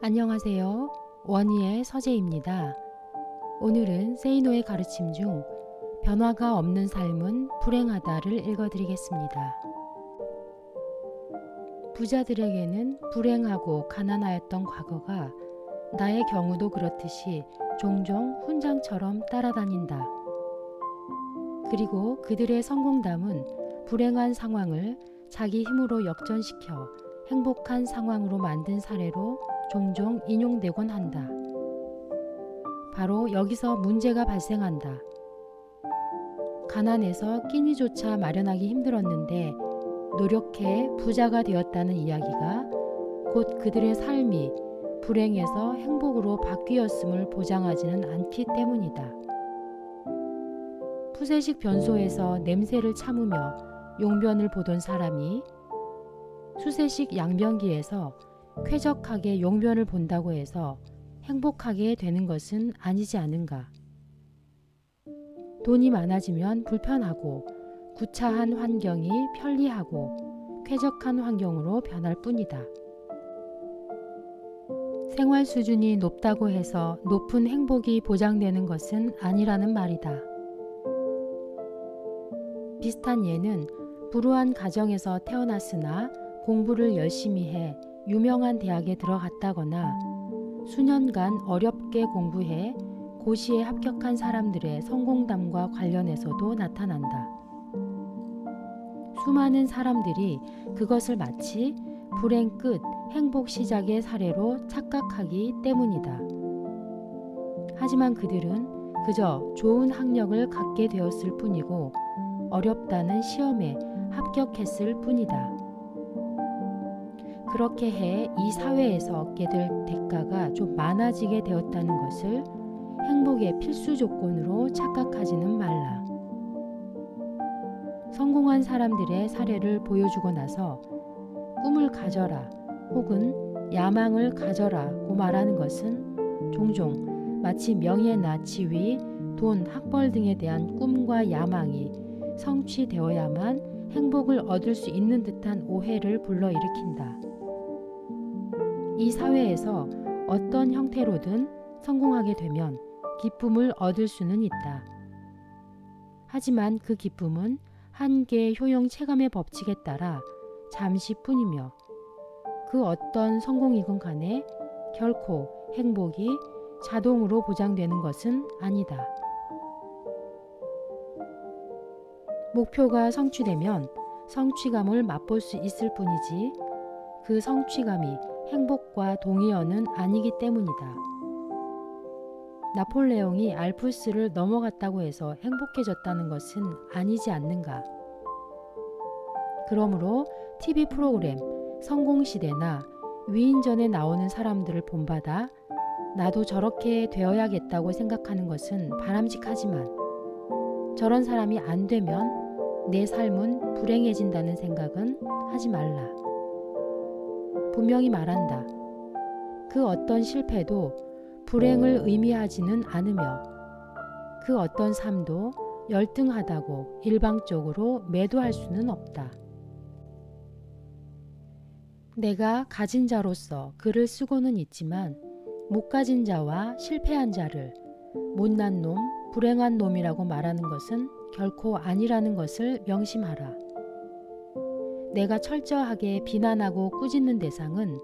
안녕하세요. 원희의 서재입니다. 오늘은 세이노의 가르침 중 변화가 없는 삶은 불행하다를 읽어드리겠습니다. 부자들에게는 불행하고 가난하였던 과거가 나의 경우도 그렇듯이 종종 훈장처럼 따라다닌다. 그리고 그들의 성공담은 불행한 상황을 자기 힘으로 역전시켜 행복한 상황으로 만든 사례로 종종 인용되곤 한다. 바로 여기서 문제가 발생한다. 가난해서 끼니조차 마련하기 힘들었는데 노력해 부자가 되었다는 이야기가 곧 그들의 삶이 불행에서 행복으로 바뀌었음을 보장하지는 않기 때문이다. 푸세식 변소에서 냄새를 참으며 용변을 보던 사람이 수세식 양변기에서 쾌적하게 용변을 본다고 해서 행복하게 되는 것은 아니지 않은가. 돈이 많아지면 불편하고 구차한 환경이 편리하고 쾌적한 환경으로 변할 뿐이다. 생활 수준이 높다고 해서 높은 행복이 보장되는 것은 아니라는 말이다. 비슷한 예는 불우한 가정에서 태어났으나 공부를 열심히 해 유명한 대학에 들어갔다거나 수년간 어렵게 공부해 고시에 합격한 사람들의 성공담과 관련해서도 나타난다. 수많은 사람들이 그것을 마치 불행 끝 행복 시작의 사례로 착각하기 때문이다. 하지만 그들은 그저 좋은 학력을 갖게 되었을 뿐이고 어렵다는 시험에 합격했을 뿐이다. 그렇게 해 이 사회에서 얻게 될 대가가 좀 많아지게 되었다는 것을 행복의 필수 조건으로 착각하지는 말라. 성공한 사람들의 사례를 보여주고 나서 꿈을 가져라 혹은 야망을 가져라고 말하는 것은 종종 마치 명예나 지위, 돈, 학벌 등에 대한 꿈과 야망이 성취되어야만 행복을 얻을 수 있는 듯한 오해를 불러일으킨다. 이 사회에서 어떤 형태로든 성공하게 되면 기쁨을 얻을 수는 있다. 하지만 그 기쁨은 한계의 효용 체감의 법칙에 따라 잠시뿐이며 그 어떤 성공이건 간에 결코 행복이 자동으로 보장되는 것은 아니다. 목표가 성취되면 성취감을 맛볼 수 있을 뿐이지 그 성취감이 행복과 동의어는 아니기 때문이다. 나폴레옹이 알프스를 넘어갔다고 해서 행복해졌다는 것은 아니지 않는가. 그러므로 TV 프로그램 성공시대나 위인전에 나오는 사람들을 본받아 나도 저렇게 되어야겠다고 생각하는 것은 바람직하지만 저런 사람이 안 되면 내 삶은 불행해진다는 생각은 하지 말라. 분명히 말한다. 그 어떤 실패도 불행을 의미하지는 않으며 그 어떤 삶도 열등하다고 일방적으로 매도할 수는 없다. 내가 가진 자로서 글을 쓰고는 있지만 못 가진 자와 실패한 자를 못난 놈, 불행한 놈이라고 말하는 것은 결코 아니라는 것을 명심하라. 내가 철저하게 비난하고 꾸짖는 대상은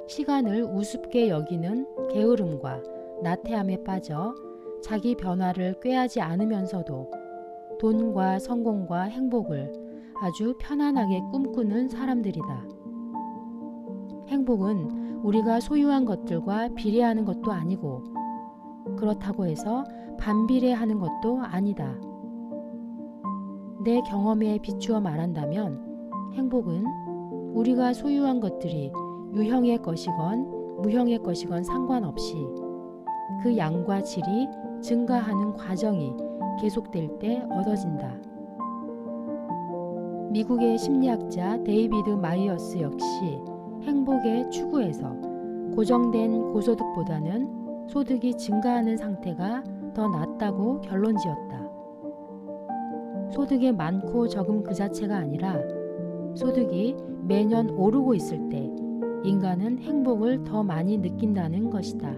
시간을 우습게 여기는 게으름과 나태함에 빠져 자기 변화를 꾀하지 않으면서도 돈과 성공과 행복을 아주 편안하게 꿈꾸는 사람들이다. 행복은 우리가 소유한 것들과 비례하는 것도 아니고 그렇다고 해서 반비례하는 것도 아니다. 내 경험에 비추어 말한다면 행복은 우리가 소유한 것들이 유형의 것이건 무형의 것이건 상관없이 그 양과 질이 증가하는 과정이 계속될 때 얻어진다. 미국의 심리학자 데이비드 마이어스 역시 행복의 추구에서 고정된 고소득보다는 소득이 증가하는 상태가 더 낫다고 결론지었다. 소득의 많고 적음 그 자체가 아니라 소득이 매년 오르고 있을 때 인간은 행복을 더 많이 느낀다는 것이다.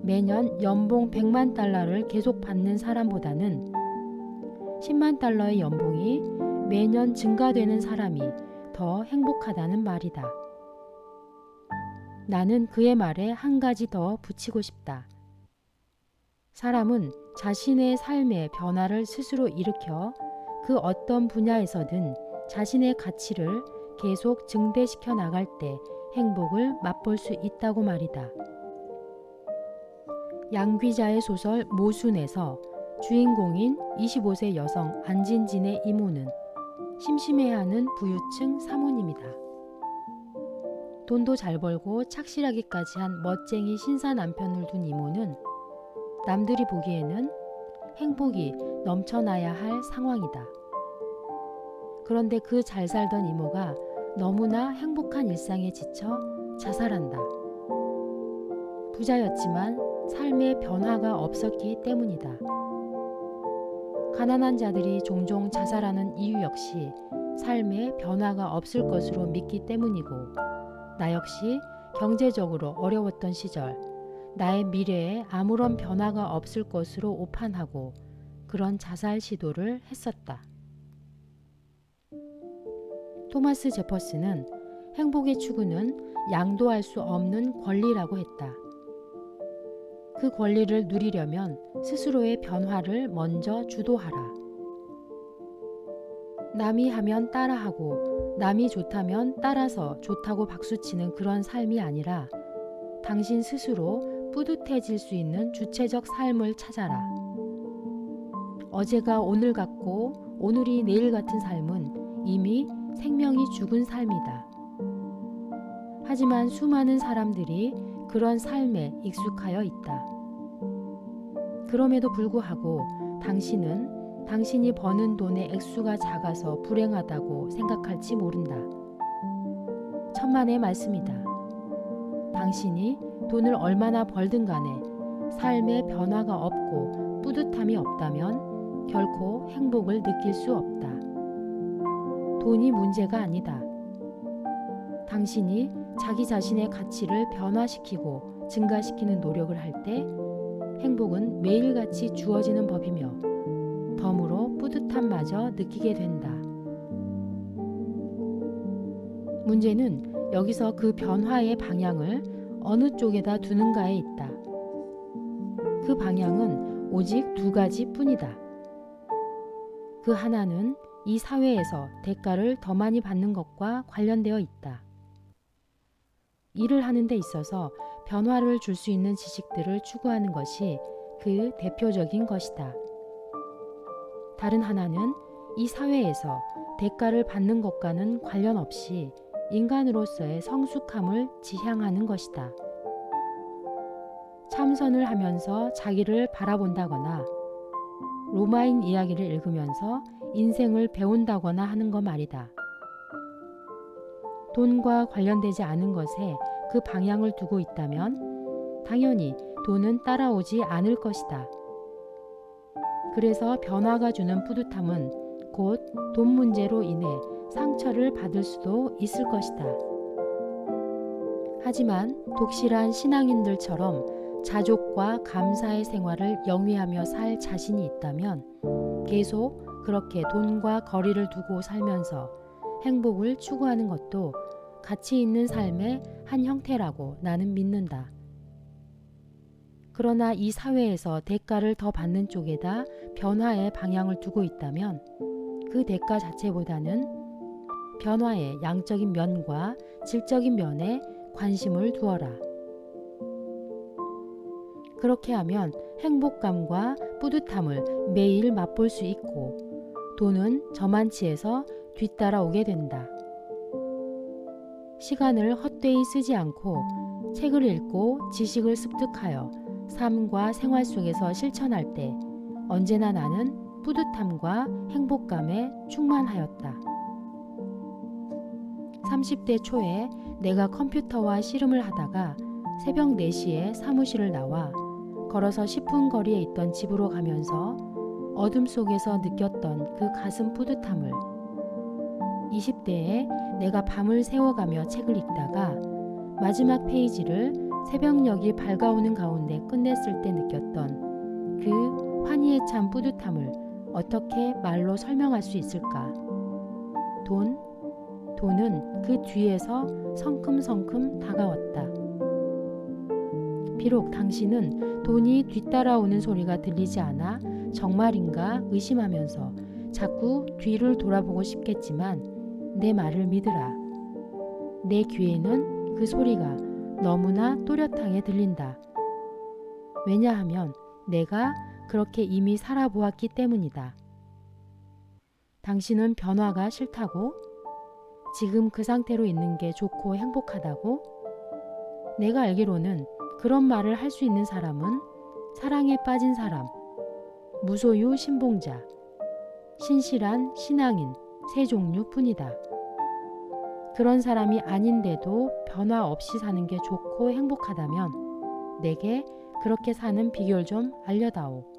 매년 연봉 100만 달러를 계속 받는 사람보다는 10만 달러의 연봉이 매년 증가되는 사람이 더 행복하다는 말이다. 나는 그의 말에 한 가지 더 붙이고 싶다. 사람은 자신의 삶의 변화를 스스로 일으켜 그 어떤 분야에서든 자신의 가치를 계속 증대시켜 나갈 때 행복을 맛볼 수 있다고 말이다. 양귀자의 소설 모순에서 주인공인 25세 여성 안진진의 이모는 심심해하는 부유층 사모님이다. 돈도 잘 벌고 착실하기까지 한 멋쟁이 신사 남편을 둔 이모는 남들이 보기에는 행복이 넘쳐나야 할 상황이다. 그런데 그 잘 살던 이모가 너무나 행복한 일상에 지쳐 자살한다. 부자였지만 삶의 변화가 없었기 때문이다. 가난한 자들이 종종 자살하는 이유 역시 삶의 변화가 없을 것으로 믿기 때문이고, 나 역시 경제적으로 어려웠던 시절 나의 미래에 아무런 변화가 없을 것으로 오판하고 그런 자살 시도를 했었다. 토마스 제퍼슨은 행복의 추구는 양도할 수 없는 권리라고 했다. 그 권리를 누리려면 스스로의 변화를 먼저 주도하라. 남이 하면 따라하고 남이 좋다면 따라서 좋다고 박수치는 그런 삶이 아니라 당신 스스로 뿌듯해질 수 있는 주체적 삶을 찾아라. 어제가 오늘 같고 오늘이 내일 같은 삶은 이미 생명이 죽은 삶이다. 하지만 수많은 사람들이 그런 삶에 익숙하여 있다. 그럼에도 불구하고 당신은 당신이 버는 돈의 액수가 작아서 불행하다고 생각할지 모른다. 천만의 말씀이다. 당신이 돈을 얼마나 벌든 간에 삶의 변화가 없고 뿌듯함이 없다면 결코 행복을 느낄 수 없다. 돈이 문제가 아니다. 당신이 자기 자신의 가치를 변화시키고 증가시키는 노력을 할 때 행복은 매일같이 주어지는 법이며 덤으로 뿌듯함마저 느끼게 된다. 문제는 여기서 그 변화의 방향을 어느 쪽에다 두는가에 있다. 그 방향은 오직 두 가지 뿐이다. 그 하나는 이 사회에서 대가를 더 많이 받는 것과 관련되어 있다. 일을 하는 데 있어서 변화를 줄 수 있는 지식들을 추구하는 것이 그 대표적인 것이다. 다른 하나는 이 사회에서 대가를 받는 것과는 관련 없이 인간으로서의 성숙함을 지향하는 것이다. 참선을 하면서 자기를 바라본다거나 로마인 이야기를 읽으면서 인생을 배운다거나 하는 것 말이다. 돈과 관련되지 않은 것에 그 방향을 두고 있다면 당연히 돈은 따라오지 않을 것이다. 그래서 변화가 주는 뿌듯함은 곧 돈 문제로 인해 상처를 받을 수도 있을 것이다. 하지만 독실한 신앙인들처럼 자족과 감사의 생활을 영위하며 살 자신이 있다면 계속 그렇게 돈과 거리를 두고 살면서 행복을 추구하는 것도 가치 있는 삶의 한 형태라고 나는 믿는다. 그러나 이 사회에서 대가를 더 받는 쪽에다 변화의 방향을 두고 있다면 그 대가 자체보다는 변화의 양적인 면과 질적인 면에 관심을 두어라. 그렇게 하면 행복감과 뿌듯함을 매일 맛볼 수 있고 돈은 저만치에서 뒤따라오게 된다. 시간을 헛되이 쓰지 않고 책을 읽고 지식을 습득하여 삶과 생활 속에서 실천할 때 언제나 나는 뿌듯함과 행복감에 충만하였다. 30대 초에 내가 컴퓨터와 씨름을 하다가 새벽 4시에 사무실을 나와 걸어서 10분 거리에 있던 집으로 가면서 어둠 속에서 느꼈던 그 가슴 뿌듯함을 20대에 내가 밤을 새워가며 책을 읽다가 마지막 페이지를 새벽녘이 밝아오는 가운데 끝냈을 때 느꼈던 그 환희에 찬 뿌듯함을 어떻게 말로 설명할 수 있을까? 돈은 그 뒤에서 성큼성큼 다가왔다. 비록 당신은 돈이 뒤따라오는 소리가 들리지 않아 정말인가 의심하면서 자꾸 뒤를 돌아보고 싶겠지만 내 말을 믿으라. 내 귀에는 그 소리가 너무나 또렷하게 들린다. 왜냐하면 내가 그렇게 이미 살아보았기 때문이다. 당신은 변화가 싫다고? 지금 그 상태로 있는 게 좋고 행복하다고? 내가 알기로는 그런 말을 할 수 있는 사람은 사랑에 빠진 사람, 무소유 신봉자, 신실한 신앙인 세 종류뿐이다. 그런 사람이 아닌데도 변화 없이 사는 게 좋고 행복하다면 내게 그렇게 사는 비결 좀 알려다오.